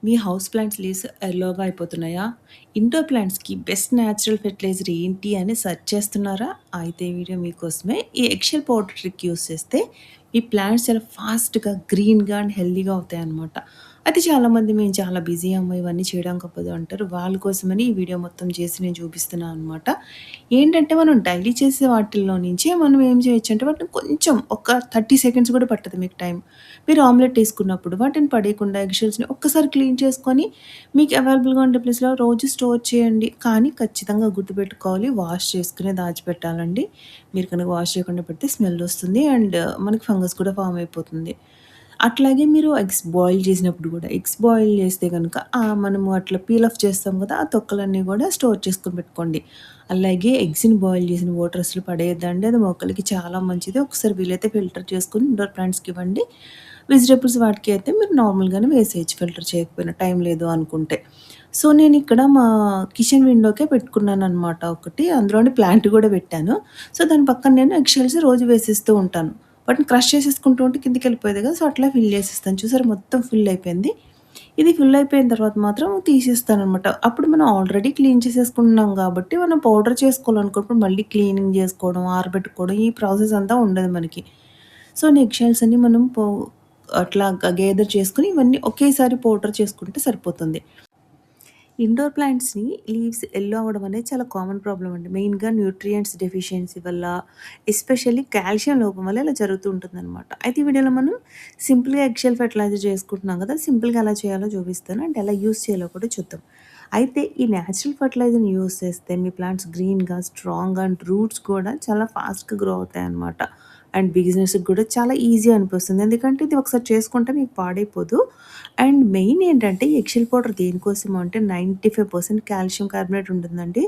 మీ house plants leaves ఎల్లోగా అయిపోతున్నాయా? Indoor ప్లాంట్స్‌కి బెస్ట్ న్యాచురల్ ఫెర్టిలైజర్ ఏంటి అని సెర్చ్ చేస్తున్నారా? అయితే ఈ వీడియో మీకోసమే. ఈ ఎగ్‌షెల్ పౌడర్ ట్రిక్ యూజ్ చేస్తే ఈ ప్లాంట్స్ చాలా ఫాస్ట్‌గా, గ్రీన్‌గా అండ్ హెల్తీగా అవుతాయన్నమాట. అయితే చాలామంది మేము చాలా బిజీ అమ్మ ఇవన్నీ చేయడానికి అవ్వదు అంటారు. వాళ్ళ కోసమని ఈ వీడియో మొత్తం చేసి నేను చూపిస్తున్నాను అనమాట. ఏంటంటే మనం డైలీ చేసే వాటిల్లో నుంచే మనం ఏం చేయొచ్చంటే వాటిని కొంచెం ఒక 30 సెకండ్స్ కూడా పట్టదు మీకు టైం. మీరు ఆమ్లెట్ ఏసుకున్నప్పుడు వాటిని పడేయకుండా ఎగ్ షెల్స్‌ని ఒక్కసారి క్లీన్ చేసుకొని మీకు అవైలబుల్‌గా ఉండే ప్లేస్‌లో రోజు స్టోర్ చేయండి. కానీ ఖచ్చితంగా గుర్తుపెట్టుకోవాలి వాష్ చేసుకునే దాచిపెట్టాలండి. మీరు కనుక వాష్ చేయకుండా పెడితే స్మెల్ వస్తుంది అండ్ మనకి ఫంగస్ కూడా ఫార్మ్ అయిపోతుంది. అట్లాగే మీరు ఎగ్స్ బాయిల్ చేసినప్పుడు గూడా ఎగ్స్ బాయిల్ చేస్తే గనుక మనము అట్లా పీల్ ఆఫ్ చేస్తాం కదా! ఆ తొక్కలన్నీ గూడా స్టోర్ చేసుకొని పెట్టుకోండి. అలాగే ఎగ్స్‌ని బాయిల్ చేసిన వాటర్ అసలు పడేయొద్దండి. అది మొక్కలకి చాలా మంచిది. ఒకసారి వీలైతే ఫిల్టర్ చేసుకొని ఇండోర్ ప్లాంట్స్‌కి ఇవ్వండి. వెజిటబుల్స్ వాటికి అయితే మీరు నార్మల్‌గానే వేసేయొచ్చు ఫిల్టర్ చేయకపోయినా టైం లేదు అనుకుంటే. సో, నేనిక్కడ మా కిచెన్ విండోకే పెట్టుకున్నాననమాట ఒకటి. అందులోనే ప్లాంట్ గూడా పెట్టాను. సో, దాని పక్కన నేను ఎగ్ షెల్స్ రోజు వేసేస్తూ ఉంటాను. వాటిని క్రష్ చేసేసుకుంటూ ఉంటే కిందకెళ్ళిపోయేది కదా! సో, అట్లా ఫిల్ చేసేస్తాను. చూసారా మొత్తం ఫిల్ అయిపోయింది. ఇది ఫిల్ అయిపోయిన తర్వాత మాత్రం తీసేస్తాననమాట. అప్పుడు మనం ఆల్రెడీ క్లీన్ చేసేసుకుంటున్నాం కాబట్టి, మనం పౌడర్ చేసుకోవాలనుకున్నప్పుడు మళ్ళీ క్లీనింగ్ చేసుకోవడం, ఆరబెట్టుకోవడం ఈ ప్రాసెస్ అంతా ఉండదు మనకి. సో, ఎగ్ షెల్స్ అన్ని మనం అట్లా గేదర్ చేసుకొని ఇవన్నీ ఒకేసారి పౌడర్ చేసుకుంటే సరిపోతుంది. ఇండోర్ ప్లాంట్స్‌ని లీవ్స్ యెల్లో అవ్వడం అనేది చాలా కామన్ ప్రాబ్లమ్ అండి. మెయిన్‌గా న్యూట్రియంట్స్ డెఫిషియన్సీ వల్ల, ఎస్పెషల్లీ కాల్షియం లోపం వల్ల ఇలా జరుగుతూ ఉంటుందనమాట. అయితే ఈ వీడియోలో మనం సింపుల్‌గా ఎగ్ షెల్ ఫెర్టిలైజర్ చేసుకుంటున్నాం కదా! సింపుల్‌గా ఎలా చేయాలో చూపిస్తాను. అండ్ ఎలా యూజ్ చేయాలో కూడా చూద్దాం. అయితే ఈ నేచురల్ ఫెర్టిలైజర్‌ని యూజ్ చేస్తే మీ ప్లాంట్స్ గ్రీన్‌గా, స్ట్రాంగ్‌గా అండ్ రూట్స్ కూడా చాలా ఫాస్ట్‌గా గ్రో అవుతాయన్నమాట. అండ్ బిజినెస్‌కి కూడా చాలా ఈజీ అనిపిస్తుంది. ఎందుకంటే ఇది ఒకసారి చేసుకుంటే మీకు పాడైపోదు. అండ్ మెయిన్ ఏంటంటే ఈ ఎగ్ షెల్ పౌడర్ దేనికోసం అంటే 95% కాల్షియం కార్బోనేట్ ఉంటుందండి.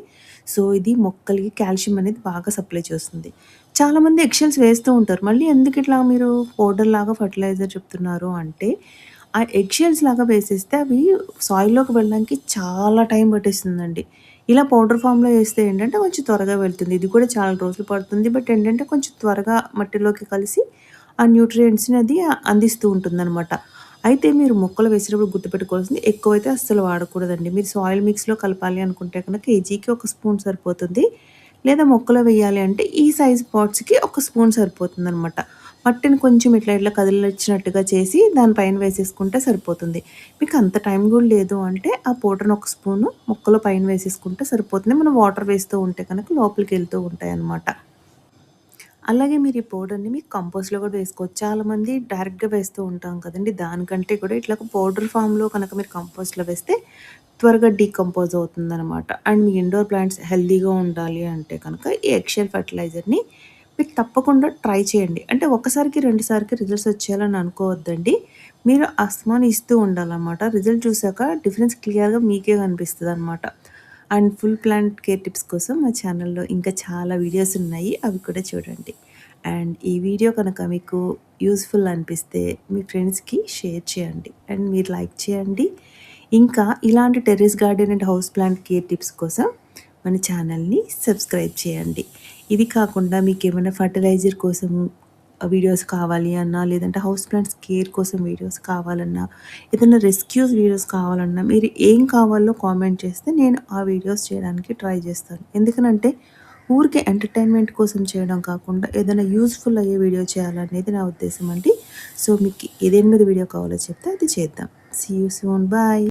సో, ఇది మొక్కలకి కాల్షియం అనేది బాగా సప్లై చేస్తుంది. చాలామంది ఎగ్ షెల్స్ వేస్తూ ఉంటారు. మళ్ళీ ఎందుకు ఇట్లా మీరు పౌడర్‌లాగా ఫెర్టిలైజర్ చెప్తున్నారు అంటే, ఆ ఎగ్ షెల్స్ లాగా వేసేస్తే అవి సాయిల్‌లోకి వెళ్ళడానికి చాలా టైం పట్టేస్తుందండి. ఇలా పౌడర్ ఫామ్‌లో ఏస్తే ఏంటంటే కొంచెం త్వరగా వెళ్తుంది. ఇది కూడా చాలా రోజులు పడుతుంది. బట్ ఏంటంటే కొంచెం త్వరగా మట్టిలోకి కలిసి ఆ న్యూట్రియంట్స్‌ని అది అందిస్తూ ఉంటుందనమాట. అయితే మీరు మొక్కలు వేసేటప్పుడు గుర్తుపెట్టుకోవాల్సింది ఎక్కువైతే అస్సలు వాడకూడదండి. మీరు సాయిల్ మిక్స్‌లో కలపాలి అనుకుంటే కనుక కేజీకి ఒక స్పూన్ సరిపోతుంది. లేదా మొక్కలో వేయాలి అంటే ఈ సైజ్ పాట్స్‌కి ఒక స్పూన్ సరిపోతుందనమాట. మట్టిని కొంచెం ఇట్లా ఇట్లా కదిలిచ్చినట్టుగా చేసి దాని పైన వేసేసుకుంటే సరిపోతుంది. మీకు అంత టైం కూడా లేదు అంటే ఆ పౌడర్‌ని ఒక స్పూను మొక్కలో పైన వేసేసుకుంటే సరిపోతుంది. మనం వాటర్ వేస్తూ ఉంటే కనుక లోపలికెళ్తూ ఉంటాయన్నమాట. అలాగే మీరు ఈ పౌడర్‌ని మీకు కంపోస్ట్‌లో కూడా వేసుకోవచ్చు. చాలామంది డైరెక్ట్‌గా వేస్తూ ఉంటాం కదండీ! దానికంటే కూడా ఇట్లా పౌడర్ ఫామ్‌లో కనుక మీరు కంపోస్ట్‌లో వేస్తే త్వరగా డీకంపోజ్ అవుతుందనమాట. అండ్ మీ ఇండోర్ ప్లాంట్స్ హెల్తీగా ఉండాలి అంటే కనుక ఈ ఎగ్ ఫెర్టిలైజర్‌ని మీరు తప్పకుండా ట్రై చేయండి. అంటే ఒక్కసారికి, రెండు సారికి రిజల్ట్స్ వచ్చేయాలని అనుకోవద్దండి. మీరు అస్తమానం ఇస్తూ ఉండాలన్నమాట. రిజల్ట్ చూసాక డిఫరెన్స్ క్లియర్‌గా మీకే కనిపిస్తదనమాట. And full plant care tips కోసం మా ఛానల్‌లో ఇంకా చాలా వీడియోస్ ఉన్నాయి. అవి కూడా చూడండి. అండ్ ఈ వీడియో కనుక మీకు యూజ్‌ఫుల్ అనిపిస్తే మీ ఫ్రెండ్స్‌కి షేర్ చేయండి. అండ్ మీరు లైక్ చేయండి. ఇంకా ఇలాంటి terrace garden and house plant care tips కోసం మన ఛానల్‌ని సబ్స్క్రైబ్ చేయండి. ఇది కాకుండా మీకేమైనా ఫర్టిలైజర్ కోసం వీడియోస్ కావాలి అన్నా, లేదంటే హౌస్ ప్లాంట్స్ కేర్ కోసం వీడియోస్ కావాలన్నా, ఏదైనా రెస్క్యూస్ వీడియోస్ కావాలన్నా, మీరు ఏం కావాలో కామెంట్ చేస్తే నేను ఆ వీడియోస్ చేయడానికి ట్రై చేస్తాను. ఎందుకనంటే ఊరికే ఎంటర్‌టైన్‌మెంట్ కోసం చేయడం కాకుండా ఏదైనా యూజ్‌ఫుల్ అయ్యే వీడియో చేయాలనేది నా ఉద్దేశం అండి. సో, మీకు దేని మీద వీడియో కావాలో చెప్తే అది చేద్దాం. See you soon. బాయ్.